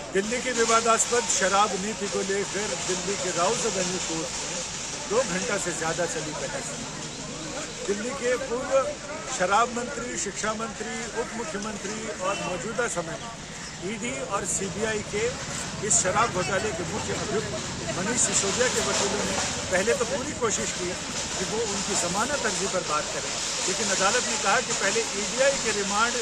दिल्ली की विवादास्पद शराब नीति को लेकर दिल्ली के राउज़-एवेन्यू कोर्ट में 2 घंटा से ज्यादा चली बहस। दिल्ली के पूर्व शराब मंत्री, शिक्षा मंत्री, उप मुख्यमंत्री और मौजूदा समय में ईडी और सीबीआई के इस शराब घोटाले के मुख्य अभियुक्त मनीष सिसोदिया के वकीलों ने पहले तो पूरी कोशिश की कि वो उनकी जमानत अर्जी पर बात करें, लेकिन अदालत ने कहा कि पहले ईडीआई के रिमांड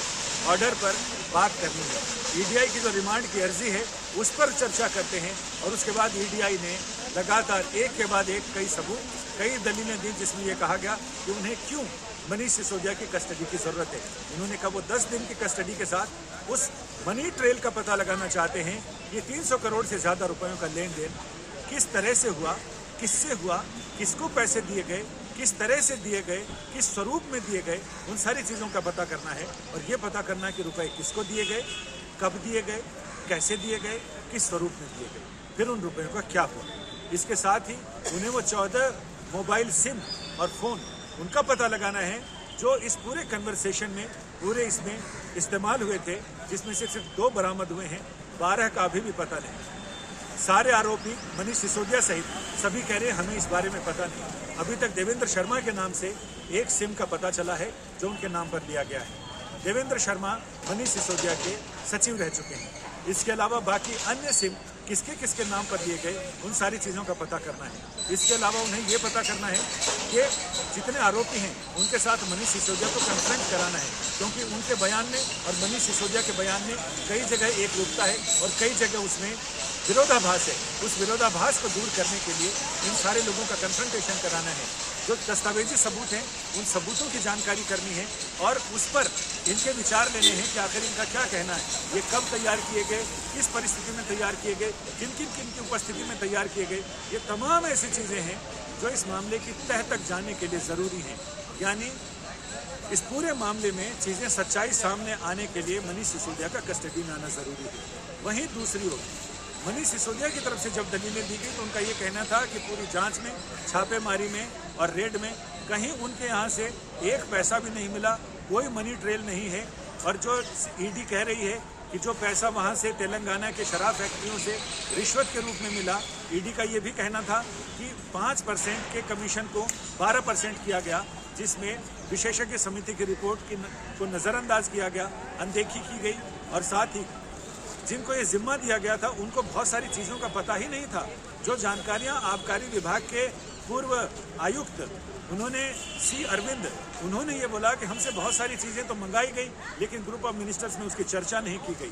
ऑर्डर पर बात करनी है। ईडीआई की जो रिमांड की अर्जी है उस पर चर्चा करते हैं और उसके बाद ईडीआई ने लगातार एक के बाद एक कई सबूत, कई दलीलें दी, जिसमें यह कहा गया कि उन्हें क्यों मनीष सिसोदिया की कस्टडी की जरूरत है। उन्होंने कहा वो 10 दिन की कस्टडी के साथ उस मनी ट्रेल का पता लगाना चाहते हैं। ये 300 करोड़ से ज्यादा रुपयों का लेन देन किस तरह से हुआ, किससे हुआ, किसको पैसे दिए गए, किस तरह से दिए गए, किस स्वरूप में दिए गए, उन सारी चीज़ों का पता करना है। और ये पता करना है कि रुपए किसको दिए गए, कब दिए गए, कैसे दिए गए, किस स्वरूप में दिए गए, फिर उन रुपयों का क्या हुआ। इसके साथ ही उन्हें वो 14 मोबाइल सिम और फ़ोन उनका पता लगाना है जो इस पूरे कन्वर्सेशन में, पूरे इसमें इस्तेमाल हुए थे, जिसमें से सिर्फ 2 बरामद हुए हैं, 12 का अभी भी पता नहीं। सारे आरोपी मनीष सिसोदिया सहित सभी कह रहे हैं हमें इस बारे में पता नहीं। अभी तक देवेंद्र शर्मा के नाम से एक सिम का पता चला है जो उनके नाम पर लिया गया है। देवेंद्र शर्मा मनीष सिसोदिया के सचिव रह चुके हैं। इसके अलावा बाकी अन्य सिम किसके किसके नाम पर दिए गए, उन सारी चीज़ों का पता करना है। इसके अलावा उन्हें ये पता करना है कि जितने आरोपी हैं उनके साथ मनीष सिसोदिया को कन्फ्रंट कराना है, क्योंकि उनके बयान में और मनीष सिसोदिया के बयान में कई जगह एक रूपता है और कई जगह उसमें विरोधाभास है। उस विरोधाभास को दूर करने के लिए इन सारे लोगों का कन्फ्रंटेशन कराना है। जो दस्तावेजी सबूत हैं उन सबूतों की जानकारी करनी है और उस पर इनके विचार लेने हैं कि आखिर इनका क्या कहना है, ये कब तैयार किए गए, किस परिस्थिति में तैयार किए गए, किन किन किन की उपस्थिति में तैयार किए गए। ये तमाम ऐसी चीज़ें हैं जो इस मामले की तह तक जाने के लिए ज़रूरी हैं। यानी इस पूरे मामले में चीज़ें सच्चाई सामने आने के लिए मनीष सिसोदिया का कस्टडी में आना ज़रूरी है। वहीं दूसरी ओर मनीष सिसोदिया की तरफ से जब दलीलें दी गई तो उनका ये कहना था कि पूरी जांच में, छापेमारी में और रेड में कहीं उनके यहाँ से एक पैसा भी नहीं मिला, कोई मनी ट्रेल नहीं है। और जो ईडी कह रही है कि जो पैसा वहाँ से तेलंगाना के शराब फैक्ट्रियों से रिश्वत के रूप में मिला, ईडी का ये भी कहना था कि 5% के कमीशन को 12% किया गया, जिसमें विशेषज्ञ समिति की रिपोर्ट को नज़रअंदाज किया गया, अनदेखी की गई। और साथ ही जिनको ये जिम्मा दिया गया था उनको बहुत सारी चीज़ों का पता ही नहीं था। जो जानकारियां आबकारी विभाग के पूर्व आयुक्त उन्होंने सी अरविंद, उन्होंने ये बोला कि हमसे बहुत सारी चीज़ें तो मंगाई गई लेकिन ग्रुप ऑफ मिनिस्टर्स में उसकी चर्चा नहीं की गई।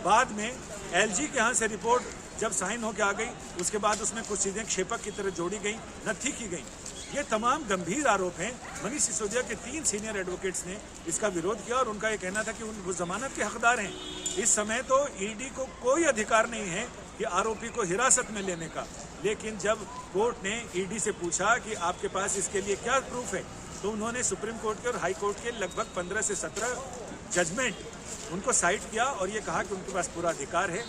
बाद में एलजी के यहाँ से रिपोर्ट जब साइन होकर आ गई उसके बाद उसमें कुछ चीज़ें क्षेपक की तरह जोड़ी गई, नत्थी की गई। ये तमाम गंभीर आरोप हैं। मनीष सिसोदिया के 3 सीनियर एडवोकेट्स ने इसका विरोध किया और उनका ये कहना था कि वो जमानत के हकदार हैं। इस समय तो ईडी को कोई अधिकार नहीं है कि आरोपी को हिरासत में लेने का, लेकिन जब कोर्ट ने ईडी से पूछा कि आपके पास इसके लिए क्या प्रूफ है, तो उन्होंने सुप्रीम कोर्ट के और हाई कोर्ट के लगभग 15 से 17 जजमेंट उनको साइट किया और ये कहा कि उनके पास पूरा अधिकार है।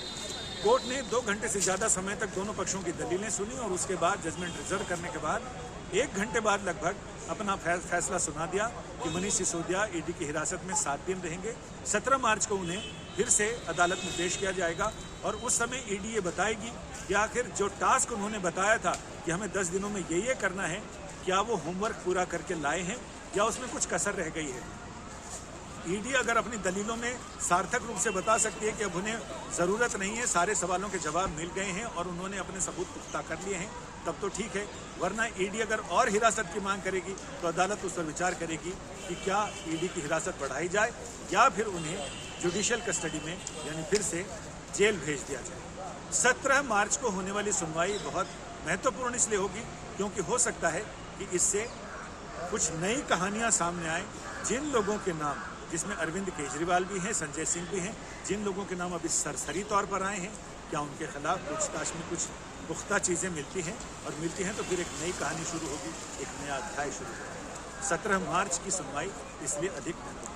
कोर्ट ने 2 घंटे से ज़्यादा समय तक दोनों पक्षों की दलीलें सुनी और उसके बाद जजमेंट रिजर्व करने के बाद 1 घंटे बाद लगभग अपना फैसला सुना दिया कि मनीष सिसोदिया ईडी की हिरासत में 7 दिन रहेंगे। 17 मार्च को उन्हें फिर से अदालत में पेश किया जाएगा और उस समय ईडी ये बताएगी कि आखिर जो टास्क उन्होंने बताया था कि हमें 10 दिनों में ये करना है, क्या वो होमवर्क पूरा करके लाए हैं या उसमें कुछ कसर रह गई है। ईडी अगर अपनी दलीलों में सार्थक रूप से बता सकती है कि अब उन्हें ज़रूरत नहीं है, सारे सवालों के जवाब मिल गए हैं और उन्होंने अपने सबूत पुख्ता कर लिए हैं, तब तो ठीक है। वरना ईडी अगर और हिरासत की मांग करेगी तो अदालत उस पर विचार करेगी कि क्या ईडी की हिरासत बढ़ाई जाए या फिर उन्हें जुडिशियल कस्टडी में यानी फिर से जेल भेज दिया जाए। 17 मार्च को होने वाली सुनवाई बहुत महत्वपूर्ण इसलिए होगी क्योंकि हो सकता है कि इससे कुछ नई कहानियाँ सामने आए। जिन लोगों के नाम, जिसमें अरविंद केजरीवाल भी हैं, संजय सिंह भी हैं, जिन लोगों के नाम अभी सरसरी तौर पर आए हैं, क्या उनके खिलाफ पूछताछ में कुछ पुख्ता चीज़ें मिलती हैं और मिलती हैं तो फिर एक नई कहानी शुरू होगी, एक नया अध्याय शुरू होगा। 17 मार्च की सुनवाई इसलिए अधिक महत्वपूर्ण